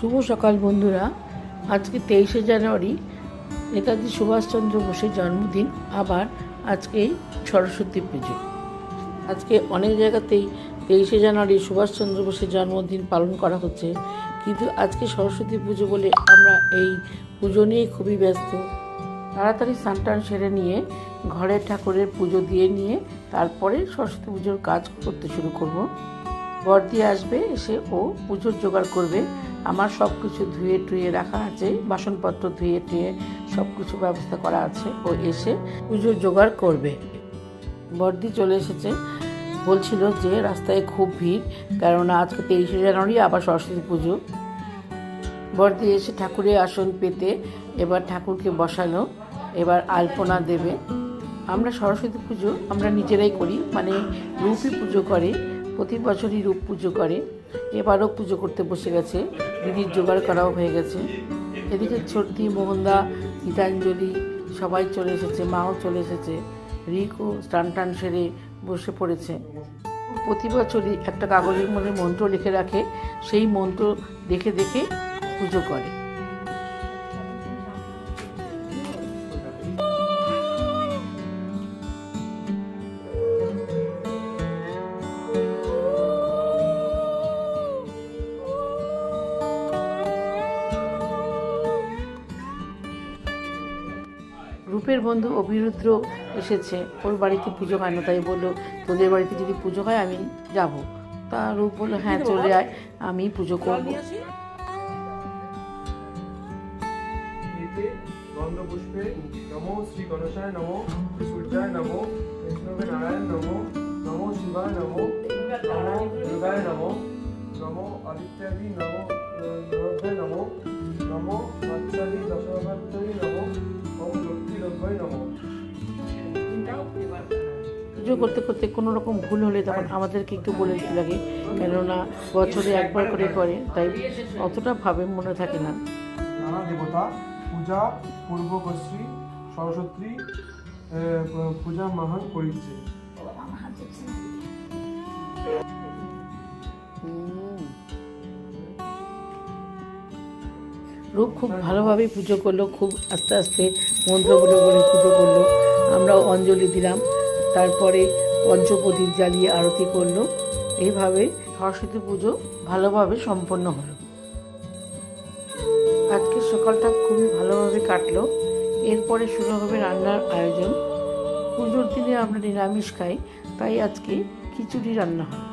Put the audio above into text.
শুভ সকাল বন্ধুরা। আজকে 23শে জানুয়ারি নেতাজি সুভাষচন্দ্র বোসের জন্মদিন। আবার আজকেই সরস্বতী পুজো। আজকে অনেক জায়গাতেই 23শে জানুয়ারি সুভাষচন্দ্র বোসের জন্মদিন পালন করা হচ্ছে, কিন্তু আজকে সরস্বতী পুজো বলে আমরা এই পুজো নিয়ে খুবই ব্যস্ত। তাড়াতাড়ি স্নান সেরে নিয়ে ঘরের ঠাকুরের পুজো দিয়ে নিয়ে তারপরে সরস্বতী পুজোর কাজ করতে শুরু করব। বর্দি আসবে, এসে ও পুজোর জোগাড় করবে। আমার সব কিছু ধুয়ে টুয়ে রাখা আছে, বাসনপত্র ধুয়ে টুয়ে সব কিছু ব্যবস্থা করা আছে। ও এসে পুজোর জোগাড় করবে। বর্দি চলে এসেছে, বলছিল যে রাস্তায় খুব ভিড়, কেননা আজকে 23শে জানুয়ারি আবার সরস্বতী পুজো। বর্দি এসে ঠাকুরের আসন পেতে এবার ঠাকুরকে বসানো, এবার আলপনা দেবে। আমরা সরস্বতী পুজো আমরা নিজেরাই করি, মানে রূপই পুজো করে, প্রতি বছরই রূপ পুজো করে। এবারও পুজো করতে বসে গেছে, দিদির জোগাড় করাও হয়ে গেছে। এদিকে ছোট্টি, মোহনদা, গীতাঞ্জলি সবাই চলে এসেছে, মাও চলে এসেছে। রিকও স্নান সেরে বসে পড়েছে। প্রতি বছরই একটা কাগজের মধ্যে মন্ত্র লিখে রাখে, সেই মন্ত্র দেখে দেখে পুজো করে। রূপের বন্ধু অভিরুদ্র এসেছে, ওর বাড়িতে পুজো হয় না, তাই বললো তোদের বাড়িতে যদি পুজো হয় আমি যাব। তা রূপ বললো হ্যাঁ চলে আয়, আমি পুজো করবো। গন্ধপুষ্পে নমো শ্রী গণেশায় নমো, সূর্যায় নমো, বিষ্ণুবে নারায়ণ নমো, নমো শিবায় নমো, নমো দুর্গায় নমো, নমো আদিত্যাদি নমো, নরভে নমো, নমো বাচ্চাদি দশভাত্তরি নমো, ওম লক্ষ্মী লক্ষ্মী নমো। পুজো করতে করতে কোনো রকম ভুল হলে তখন আমাদেরকে একটু বলে দিতে লাগে, কেননা বছরে একবার করে করে, তাই অতটা ভাবে মনে থাকে না। নানা দেবতা পূজা পূর্বকশ্রী সরস্বতী পূজা মহান করিছে। রূপ খুব ভালোভাবে পুজো করলো, খুব আস্তে আস্তে মন্ত্রগুলো বলে পুজো করলো। আমরাও অঞ্জলি দিলাম, তারপরে পঞ্চপ্রদীপ জ্বালিয়ে আরতি করলো। এইভাবে সরস্বতী পুজো ভালোভাবে সম্পন্ন হলো। আজকের সকালটা খুবই ভালোভাবে কাটলো। এরপরে শুরু হবে রান্নার আয়োজন। পুজোর দিনে আমরা নিরামিষ খাই, তাই আজকে খিচুড়ি রান্না হয়।